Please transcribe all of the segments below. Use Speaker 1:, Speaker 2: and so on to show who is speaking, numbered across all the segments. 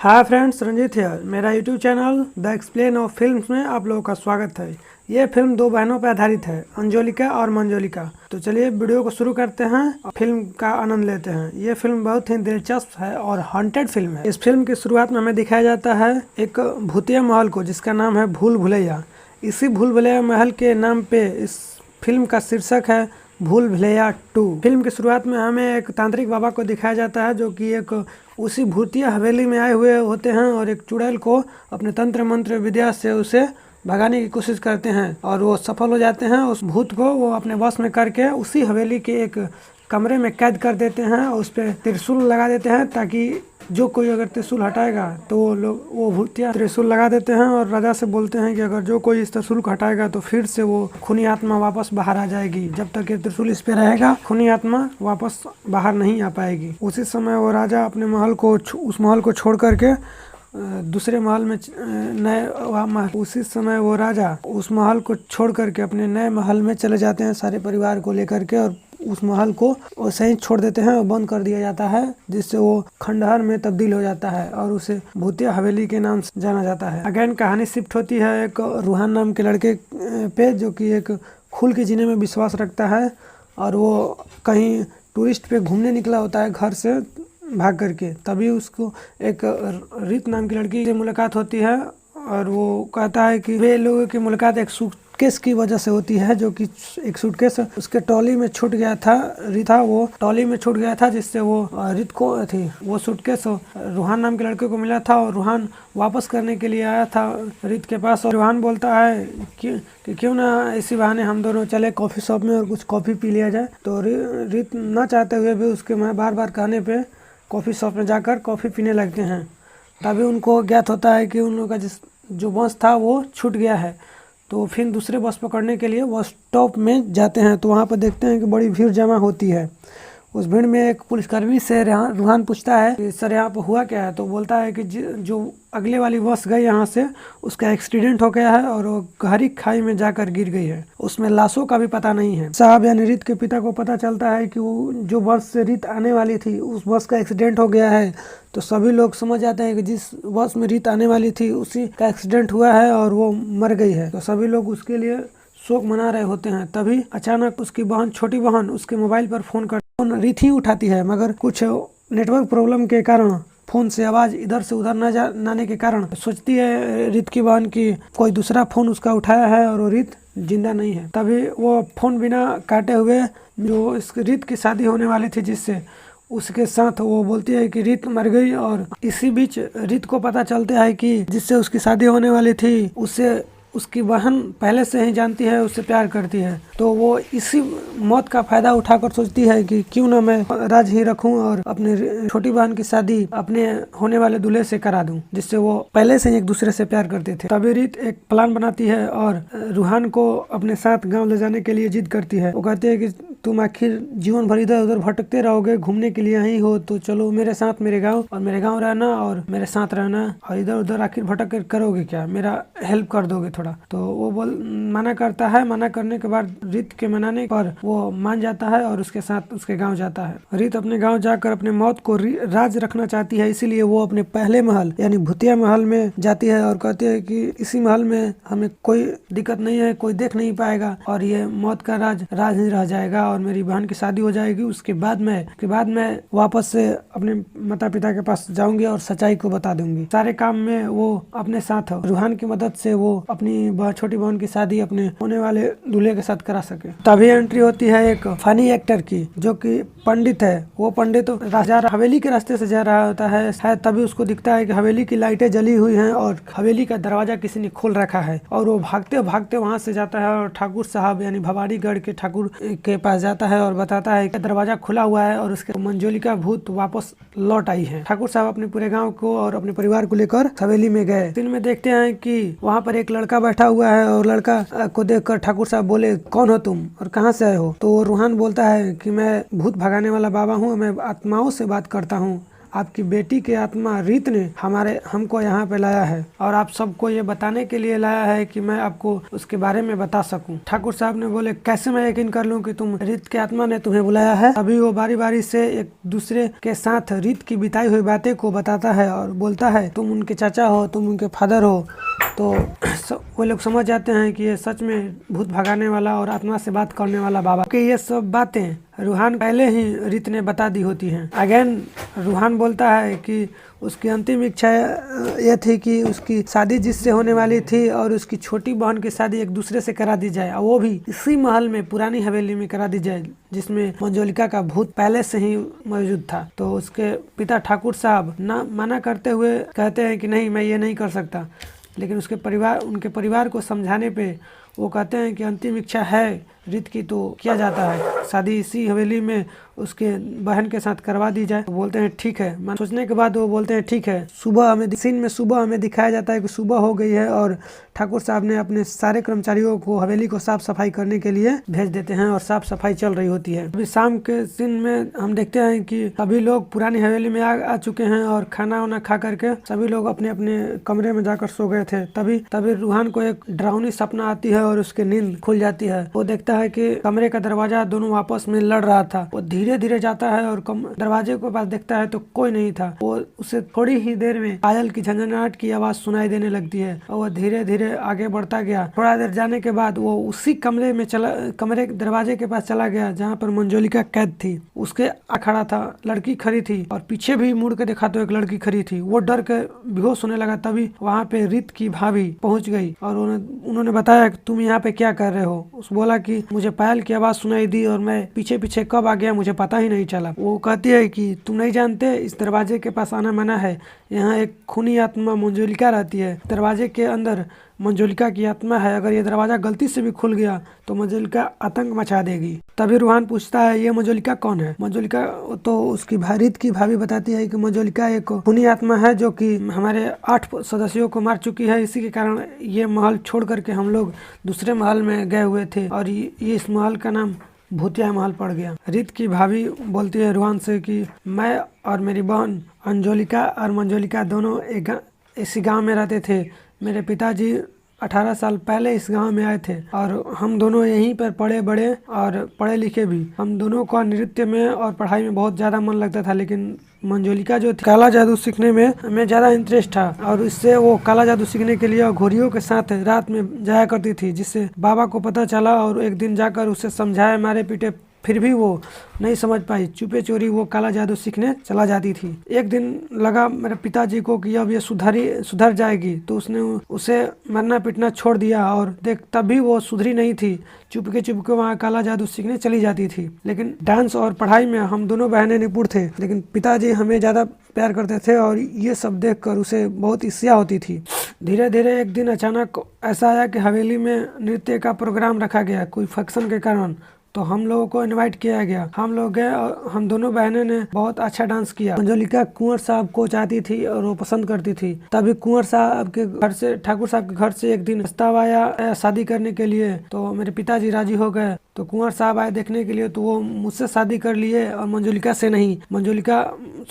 Speaker 1: Hi friends, Ranjit है। मेरा YouTube channel the explain of films में आप लोगों का स्वागत है। ये फिल्म दो बहनों पर आधारित है, अंजोलिका और मंजोलिका। तो चलिए वीडियो को शुरू करते हैं और फिल्म का आनंद लेते हैं। ये फिल्म बहुत ही दिलचस्प है और हॉन्टेड फिल्म है। इस फिल्म की शुरुआत में हमें दिखाया जाता है एक भूतिया महल को, जिसका नाम है भूल भुलैया। इसी भूल भुलैया महल के नाम पे इस फिल्म का शीर्षक है भूल भुलैया 2। फिल्म की शुरुआत में हमें एक तांत्रिक बाबा को दिखाया जाता है, जो कि एक उसी भूतिया हवेली में आए हुए होते हैं और एक चुड़ैल को अपने तंत्र मंत्र विद्या से उसे भगाने की कोशिश करते हैं और वो सफल हो जाते हैं। उस भूत को वो अपने वश में करके उसी हवेली के एक कमरे में कैद कर देते हैं और उस पर त्रिशूल लगा देते हैं, ताकि जो कोई अगर त्रिशूल हटाएगा तो वो भूतिया त्रिशूल लगा देते हैं और राजा से बोलते हैं कि अगर जो कोई इस त्रिशूल को हटाएगा तो फिर से वो खूनी आत्मा वापस बाहर आ जाएगी। जब तक ये त्रिशूल इस पे रहेगा खूनी आत्मा वापस बाहर नहीं आ पाएगी। उसी समय वो राजा अपने महल को उस महल को छोड़ करके दूसरे महल में उसी समय वो राजा उस महल को छोड़ करके अपने नए महल में चले जाते हैं सारे परिवार को लेकर के, और उस महल को वैसे ही छोड़ देते हैं और बंद कर दिया जाता है, जिससे वो खंडहर में तब्दील हो जाता है और उसे भूतिया हवेली के नाम से जाना जाता है। अगेन कहानी शिफ्ट होती है एक रूहान नाम के लड़के पे, जो कि एक खुल के जीने में विश्वास रखता है और वो कहीं टूरिस्ट पे घूमने निकला होता है घर से भाग करके। तभी उसको एक रीत नाम की लड़की से मुलाकात होती है और वो कहता है कि वे लोगों की मुलाकात एक सूटकेस की वजह से होती है, जो कि एक सूटकेस उसके ट्रॉली में छूट गया था। रीता वो ट्रॉली में छूट गया था, जिससे वो रीत को थी वो सूटकेस रूहान नाम के लड़के को मिला था और रूहान वापस करने के लिए आया था रीत के पास। और रूहान बोलता है कि क्यों ना इसी बहाने हम दोनों चले कॉफ़ी शॉप में और कुछ कॉफ़ी पी लिया जाए। तो रीत ना चाहते हुए भी उसके बार बार कहने पे कॉफ़ी शॉप में जाकर कॉफ़ी पीने लगते हैं। तभी उनको ज्ञात होता है कि उन लोगों का जो बस था वो छूट गया है। तो फिर दूसरे बस पकड़ने के लिए वो स्टॉप में जाते हैं। तो वहाँ पर देखते हैं कि बड़ी भीड़ जमा होती है। उस भीड़ में एक पुलिसकर्मी से रूहान पूछता है कि सर यहाँ पर हुआ क्या है। तो बोलता है कि जो अगले वाली बस गई यहाँ से, उसका एक्सीडेंट हो गया है और वो गहरी खाई में जाकर गिर गई है। उसमें लाशों का भी पता नहीं है। साहब यानी रीत के पिता को पता चलता है कि वो जो बस से रीत आने वाली थी उस बस का एक्सीडेंट हो गया है। तो सभी लोग समझ जाते हैं कि जिस बस में रीत आने वाली थी उसी का एक्सीडेंट हुआ है और वो मर गई है। तो सभी लोग उसके लिए शोक मना रहे होते हैं। तभी अचानक उसकी बहन, छोटी बहन, उसके मोबाइल पर फोन रीत ही उठाती है, मगर कुछ नेटवर्क प्रॉब्लम के कारण फोन से आवाज इधर से उधर न आने के कारण सोचती है रीत की बहन की कोई दूसरा फोन उसका उठाया है और वो रीत जिंदा नहीं है। तभी वो फोन बिना काटे हुए जो इस रीत की शादी होने वाली थी जिससे, उसके साथ वो बोलती है कि रीत मर गई। और इसी बीच रीत को पता चलता है कि जिससे उसकी शादी होने वाली थी उससे उसकी बहन पहले से ही जानती है, उससे प्यार करती है। तो वो इसी मौत का फायदा उठाकर सोचती है कि क्यों ना मैं राज ही रखूं और अपने छोटी बहन की शादी अपने होने वाले दूल्हे से करा दूं, जिससे वो पहले से ही एक दूसरे से प्यार करते थे। तभी रीत एक प्लान बनाती है और रूहान को अपने साथ गाँव ले जाने के लिए जिद करती है। वो कहती है कि तुम आखिर जीवन भर इधर उधर भटकते रहोगे, घूमने के लिए यहीं हो, तो चलो मेरे साथ मेरे गाँव रहना और मेरे साथ रहना। और इधर उधर आखिर भटक कर करोगे क्या, मेरा हेल्प कर दोगे थोड़ा। तो वो मना करता है। मना करने के बाद रीत के मनाने पर वो मान जाता है और उसके साथ उसके गांव जाता है। रीत अपने गांव जाकर अपने मौत को राज रखना चाहती है, इसीलिए वो अपने पहले महल यानी भूतिया महल में जाती है और कहती है कि इसी महल में हमें कोई दिक्कत नहीं है, कोई देख नहीं पाएगा और ये मौत का राज ही रह जाएगा और मेरी बहन की शादी हो जाएगी। उसके बाद मैं वापस से अपने माता पिता के पास जाऊंगी और सच्चाई को बता दूंगी। सारे काम में वो अपने साथ रूहान की मदद से वो अपनी छोटी बहन की शादी अपने होने वाले दूल्हे के साथ करा सके। तभी एंट्री होती है एक फनी एक्टर की, जो कि पंडित है। वो पंडित हवेली के रास्ते से जा रहा होता है शायद, तभी उसको दिखता है कि हवेली की लाइटें जली हुई हैं और हवेली का दरवाजा किसी ने खोल रखा है। और वो भागते भागते वहां से जाता है और ठाकुर साहब यानी भवानीगढ़ के ठाकुर के पास जाता है और बताता है कि दरवाजा खुला हुआ है और उसके मंजोलिका भूत वापस लौट आई है। ठाकुर साहब अपने पूरे गाँव को और अपने परिवार को लेकर हवेली में गए। दिन में देखते हैं कि वहाँ पर एक लड़का बैठा हुआ है और लड़का को देखकर ठाकुर साहब बोले, कौन हो तुम और कहाँ से आए हो। तो रूहान बोलता है कि मैं भूत भगाने वाला बाबा हूँ, मैं आत्माओं से बात करता हूँ, आपकी बेटी की आत्मा रीत ने हमको यहाँ पे लाया है और आप सबको ये बताने के लिए लाया है कि मैं आपको उसके बारे में बता सकूं। ठाकुर साहब ने बोले, कैसे मैं यकीन कर लूं कि तुम रीत की आत्मा ने तुम्हें बुलाया है। अभी वो बारी बारी से एक दूसरे के साथ रीत की बिताई हुई बातें को बताता है और बोलता है, तुम उनके चाचा हो, तुम उनके फादर हो। तो वो लोग समझ जाते हैं कि ये सच में भूत भगाने वाला और आत्मा से बात करने वाला बाबा कि ये सब बातें रूहान पहले ही रीत ने बता दी होती हैं। अगेन रूहान बोलता है कि उसकी अंतिम इच्छा ये थी कि उसकी शादी जिससे होने वाली थी और उसकी छोटी बहन की शादी एक दूसरे से करा दी जाए, और वो भी इसी महल में, पुरानी हवेली में करा दी जाए जिसमें मंजोलिका का भूत पहले से ही मौजूद था। तो उसके पिता ठाकुर साहब मना करते हुए कहते हैं कि नहीं, मैं ये नहीं कर सकता। लेकिन उनके परिवार को समझाने पे वो कहते हैं कि अंतिम इच्छा है रीत की तो किया जाता है, शादी इसी हवेली में उसके बहन के साथ करवा दी जाए। तो बोलते हैं ठीक है। मन सोचने के बाद वो बोलते हैं ठीक है। सुबह हमें दिखाया जाता है कि सुबह हो गई है और ठाकुर साहब ने अपने सारे कर्मचारियों को हवेली को साफ सफाई करने के लिए भेज देते हैं और साफ सफाई चल रही होती है। अभी शाम के सीन में हम देखते हैं कि सभी लोग पुरानी हवेली में आ चुके हैं और खाना वाना खा करके सभी लोग अपने अपने कमरे में जाकर सो गए थे। तभी रूहान को एक डरावनी सपना आती है और उसकी नींद खुल जाती है। वो देखता है कि कमरे का दरवाजा दोनों आपस में लड़ रहा था। वो धीरे धीरे जाता है और दरवाजे के पास देखता है तो कोई नहीं था। वो उसे थोड़ी ही देर में पायल की झंझनाहट की आवाज सुनाई देने लगती है और वो धीरे धीरे आगे बढ़ता गया। थोड़ा देर जाने के बाद वो उसी कमरे के दरवाजे के पास चला गया जहाँ पर मंजोलिका कैद थी। उसके खड़ा था, लड़की खड़ी थी और पीछे भी मुड़ के देखा तो एक लड़की खड़ी थी। वो डर के बेहोश होने लगा। तभी वहाँ पे रीत की भाभी पहुंच गई और उन्होंने बताया कि तुम यहाँ पे क्या कर रहे हो। उस बोला कि मुझे पायल की आवाज सुनाई दी और मैं पीछे पीछे कब आ गया मुझे पता ही नहीं चला। वो कहती है कि तुम नहीं जानते, इस दरवाजे के पास आना मना है। यहाँ एक खूनी आत्मा मंजोलिका रहती है। दरवाजे के अंदर मंजोलिका की आत्मा है। अगर ये दरवाजा गलती से भी खुल गया तो मंजोलिका आतंक मचा देगी। तभी रूहान पूछता है, ये मंजोलिका कौन है? मंजोलिका तो उसकी रीत की भाभी बताती है कि मंजोलिका एक खूनी आत्मा है जो कि हमारे 8 सदस्यों को मार चुकी है। इसी के कारण ये महल छोड़ करके हम लोग दूसरे महल में गए हुए थे और ये इस महल का नाम भूतिया महल पड़ गया। रीत की भाभी बोलती है रूहान से कि मैं और मेरी बहन अंजोलिका और मंजोलिका दोनों इसी गांव में रहते थे। मेरे पिताजी 18 साल पहले इस गांव में आए थे और हम दोनों यहीं पर पढ़े बड़े और पढ़े लिखे भी। हम दोनों का नृत्य में और पढ़ाई में बहुत ज़्यादा मन लगता था, लेकिन मंजोलिका जो थी काला जादू सीखने में हमें ज़्यादा इंटरेस्ट था और इससे वो काला जादू सीखने के लिए घोड़ियों के साथ रात में जाया करती थी, जिससे बाबा को पता चला और एक दिन जाकर उसे समझाया, मारे पीटे, फिर भी वो नहीं समझ पाई। चुपे चोरी वो काला जादू सीखने चला जाती थी। एक दिन लगा मेरे पिताजी को कि अब ये सुधर जाएगी, तो उसने उसे मरना पीटना छोड़ दिया और तभी वो सुधरी नहीं थी। चुपके वहाँ काला जादू सीखने चली जाती थी। लेकिन डांस और पढ़ाई में हम दोनों बहनें निपुण थे, लेकिन पिताजी हमें ज़्यादा प्यार करते थे और ये सब देखकर उसे बहुत ईर्ष्या होती थी। धीरे धीरे एक दिन अचानक ऐसा आया कि हवेली में नृत्य का प्रोग्राम रखा गया कोई फंक्शन के कारण। तो हम लोगों को इनवाइट किया गया। हम लोग गए और हम दोनों बहनें ने बहुत अच्छा डांस किया। मंजोलिका कुंवर साहब को चाहती थी और वो पसंद करती थी। तभी कुंवर साहब के घर से, ठाकुर साहब के घर से एक दिन प्रस्ताव आया शादी करने के लिए। तो मेरे पिताजी राजी हो गए। तो कुंवर साहब आए देखने के लिए, तो वो मुझसे शादी कर लिए और मंजोलिका से नहीं। मंजोलिका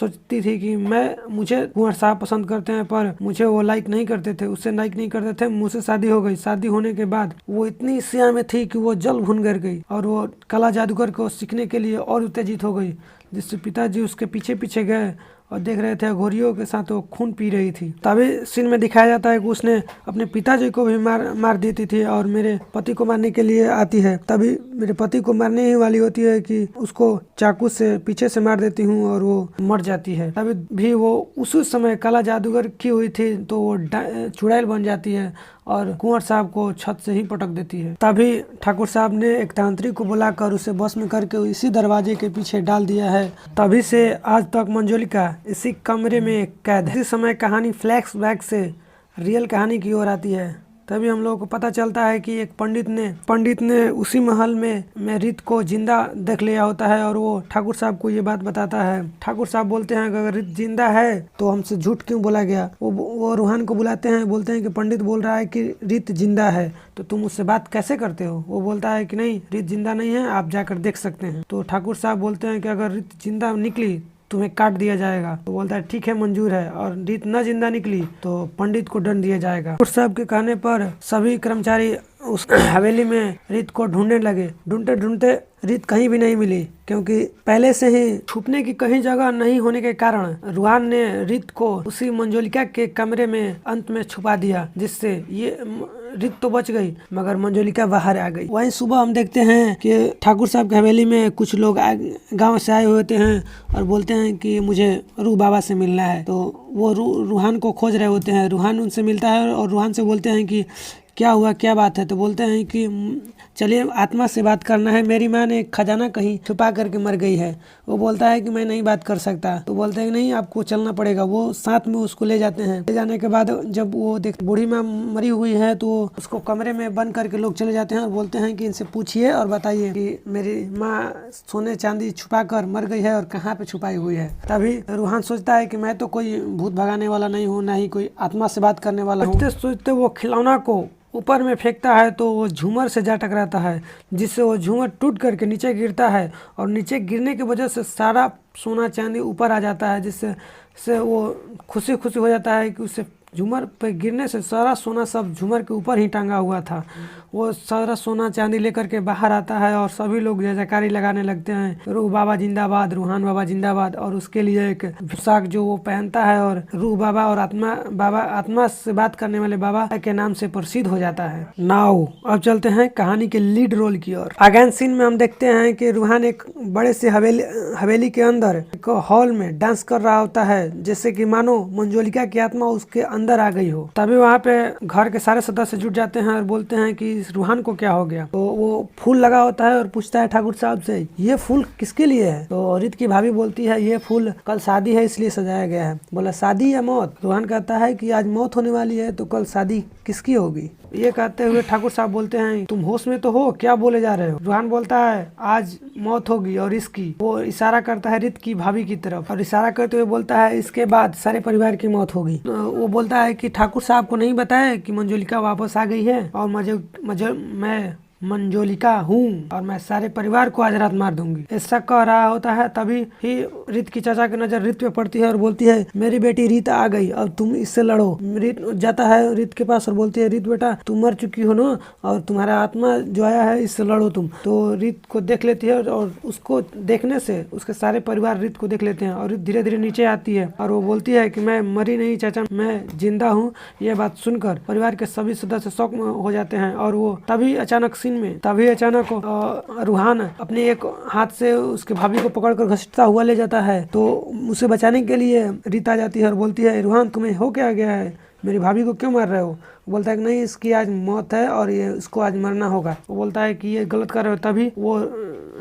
Speaker 1: सोचती थी कि मुझे कुंवर साहब पसंद करते हैं, पर मुझे वो लाइक नहीं करते थे, उससे लाइक नहीं करते थे। मुझसे शादी हो गई। शादी होने के बाद वो इतनी ईर्ष्या में थी कि वो जल भुन कर गई और वो काला जादूगर को सीखने के लिए और उत्तेजित हो गई, जिससे पिताजी उसके पीछे पीछे गए और देख रहे थे घोड़ियों के साथ वो खून पी रही थी। तभी सीन में दिखाया जाता है कि उसने अपने पिताजी को भी मार देती थी और मेरे पति को मारने के लिए आती है। तभी मेरे पति को मारने ही वाली होती है कि उसको चाकू से पीछे से मार देती हूँ और वो मर जाती है। तभी भी वो उसी समय काला जादूगर की हुई थी, तो वो चुड़ैल बन जाती है और कुंवर साहब को छत से ही पटक देती है। तभी ठाकुर साहब ने एक तांत्रिक को बुलाकर उसे बस में करके इसी दरवाजे के पीछे डाल दिया है। तभी से आज तक मंजोलिका इसी कमरे में कैद है। इसी समय कहानी फ्लैशबैक से रियल कहानी की ओर आती है। तभी हम लोगों को पता चलता है कि एक पंडित ने उसी महल में रीत को जिंदा देख लिया होता है और वो ठाकुर साहब को ये बात बताता है। ठाकुर साहब बोलते हैं कि अगर रीत जिंदा है तो हमसे झूठ क्यों बोला गया। वो रूहान को बुलाते हैं, बोलते हैं कि पंडित बोल रहा है कि रीत जिंदा है, तो तुम उससे बात कैसे करते हो। वो बोलता है कि नहीं, रीत जिंदा नहीं है, आप जाकर देख सकते हैं। तो ठाकुर साहब बोलते हैं कि अगर रीत जिंदा निकली तुम्हें काट दिया जाएगा। तो बोलता है ठीक है मंजूर है, और रीत न जिंदा निकली तो पंडित को दंड दिया जाएगा। ठाकुर साहब के कहने पर सभी कर्मचारी उस हवेली में रीत को ढूंढने लगे। ढूंढते ढूंढते रीत कहीं भी नहीं मिली, क्योंकि पहले से ही छुपने की कहीं जगह नहीं होने के कारण रूहान ने रीत को उसी मंजोलिका के कमरे में अंत में छुपा दिया, जिससे ये रीत तो बच गई मगर मंजोलिका बाहर आ गई। वहीं सुबह हम देखते हैं कि ठाकुर साहब की हवेली में कुछ लोग गांव से आए हुए होते हैं और बोलते हैं कि मुझे रूह बाबा से मिलना है। तो वो रूहान को खोज रहे होते हैं। रूहान उनसे मिलता है और रूहान से बोलते हैं कि क्या हुआ, क्या बात है। तो बोलते हैं कि चलिए आत्मा से बात करना है, मेरी माँ ने खजाना कहीं छुपा करके मर गई है। वो बोलता है कि मैं नहीं बात कर सकता। तो बोलते हैं नहीं आपको चलना पड़ेगा। वो साथ में उसको ले जाते हैं। ले जाने के बाद जब वो बूढ़ी माँ मरी हुई है तो उसको कमरे में बंद करके लोग चले जाते हैं और बोलते हैं कि इनसे पूछिए और बताइए कि मेरी माँ सोने चांदी छुपा कर मर गई है और कहाँ पे छुपाई हुई है। तभी रूहान सोचता है कि मैं तो कोई भूत भगाने वाला नहीं हूँ, ना ही कोई आत्मा से बात करने वाला हूँ। सोचते वो खिलौना को ऊपर में फेंकता है तो वो झूमर से जा टकराता है, जिससे वो झूमर टूट करके नीचे गिरता है और नीचे गिरने की वजह से सारा सोना चांदी ऊपर आ जाता है, जिससे वो खुशी हो जाता है कि उससे झूमर पे गिरने से सारा सोना सब झूमर के ऊपर ही टांगा हुआ था। वो सारा सोना चांदी लेकर के बाहर आता है और सभी लोग जयजयकारी लगाने लगते हैं, रूह बाबा जिंदाबाद, रूहान बाबा जिंदाबाद। और उसके लिए एक पोशाक जो वो पहनता है और रूह बाबा और आत्मा से बात करने वाले बाबा के नाम से प्रसिद्ध हो जाता है। नाउ अब चलते हैं कहानी के लीड रोल की ओर। अगेन सीन में हम देखते हैं कि रूहान एक बड़े से हवेली के अंदर एक हॉल में डांस कर रहा होता है, जैसे कि मानो मंजोलिका की आत्मा उसके अंदर आ गई हो। तभी वहाँ पे घर के सारे सदस्य जुट जाते हैं और बोलते हैं कि इस रूहान को क्या हो गया। तो वो फूल लगा होता है और पूछता है ठाकुर साहब से ये फूल किसके लिए है। तो रीत की भाभी बोलती है ये फूल कल शादी है इसलिए सजाया गया है। बोला शादी या मौत। रूहान कहता है कि आज मौत होने वाली है तो कल शादी किसकी होगी। ये कहते हुए ठाकुर साहब बोलते हैं तुम होश में तो हो, क्या बोले जा रहे हो। रूहान बोलता है आज मौत होगी और इसकी। वो इशारा करता है रीत की भाभी की तरफ और इशारा करते हुए बोलता है इसके बाद सारे परिवार की मौत होगी। वो बोलता है कि ठाकुर साहब को नहीं बताया कि मंजोलिका वापस आ गई है और मैं मंजोलिका हूँ और मैं सारे परिवार को आज रात मार दूंगी। ऐसा कह रहा होता है तभी ही रीत की चाचा की नजर रीत पे पड़ती है और बोलती है मेरी बेटी रीत आ गई और तुम इससे लड़ो। रीत जाता है रीत के पास और बोलती है रीत बेटा तुम मर चुकी हो ना और तुम्हारा आत्मा जो आया है इससे लड़ो तुम। तो रीत को देख लेती है और उसको देखने से उसके सारे परिवार रीत को देख लेते हैं और रीत धीरे धीरे नीचे आती है और वो बोलती है कि मैं मरी नहीं चाचा, मैं जिंदा हूँ। ये बात सुनकर परिवार के सभी सदस्य शौक में हो जाते हैं और वो तभी अचानक रूहान अपने एक हाथ से उसके भाभी को पकड़कर घसीटता हुआ ले जाता है। तो उसे बचाने के लिए रीत आ जाती है और बोलती है रूहान तुम्हें हो क्या गया है, मेरी भाभी को क्यों मार रहे हो। बोलता है कि नहीं इसकी आज मौत है और ये इसको आज मरना होगा। वो बोलता है कि ये गलत कर रहे हो। तभी वो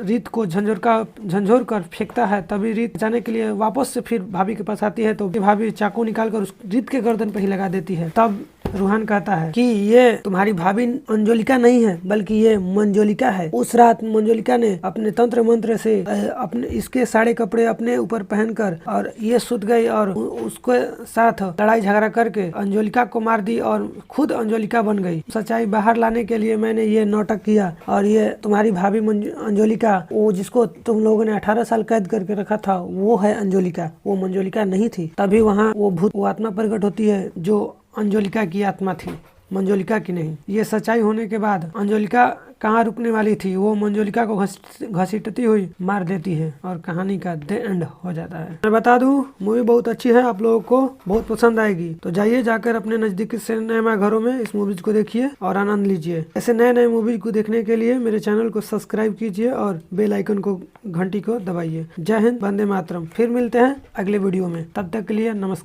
Speaker 1: रीत को झंझोर कर फेंकता है। तभी रीत बचाने के लिए वापस से फिर भाभी के पास आती है तो भाभी चाकू निकाल कर उस रीत के गर्दन पे ही लगा देती है। तब रूहान कहता है कि ये तुम्हारी भाभी अंजोलिका नहीं है बल्कि ये मंजोलिका है। उस रात मंजोलिका ने अपने तंत्र मंत्र से अपने इसके सारे कपड़े अपने ऊपर पहनकर और ये सुत गई और उसके साथ लड़ाई झगड़ा करके अंजोलिका को मार दी और खुद अंजोलिका बन गई। सच्चाई बाहर लाने के लिए मैंने ये नाटक किया और ये तुम्हारी भाभी अंजोलिका, वो जिसको तुम लोगों ने 18 साल कैद करके रखा था वो है अंजोलिका, वो मंजोलिका नहीं थी। तभी वहाँ वो आत्मा प्रकट होती है जो अंजोलिका की आत्मा थी, मंजोलिका की नहीं। ये सच्चाई होने के बाद अंजोलिका कहाँ रुकने वाली थी, वो मंजोलिका को घसीटती हुई मार देती है और कहानी का द एंड हो जाता है। मैं बता दूं मूवी बहुत अच्छी है, आप लोगों को बहुत पसंद आएगी। तो जाइए जाकर अपने नजदीकी सिनेमा घरों में इस मूवीज को देखिए और आनंद लीजिए। ऐसे नए मूवीज को देखने के लिए मेरे चैनल को सब्सक्राइब कीजिए और बेल आइकन को घंटी को दबाइए। जय हिंद, वंदे मातरम। फिर मिलते हैं अगले वीडियो में, तब तक के लिए नमस्कार।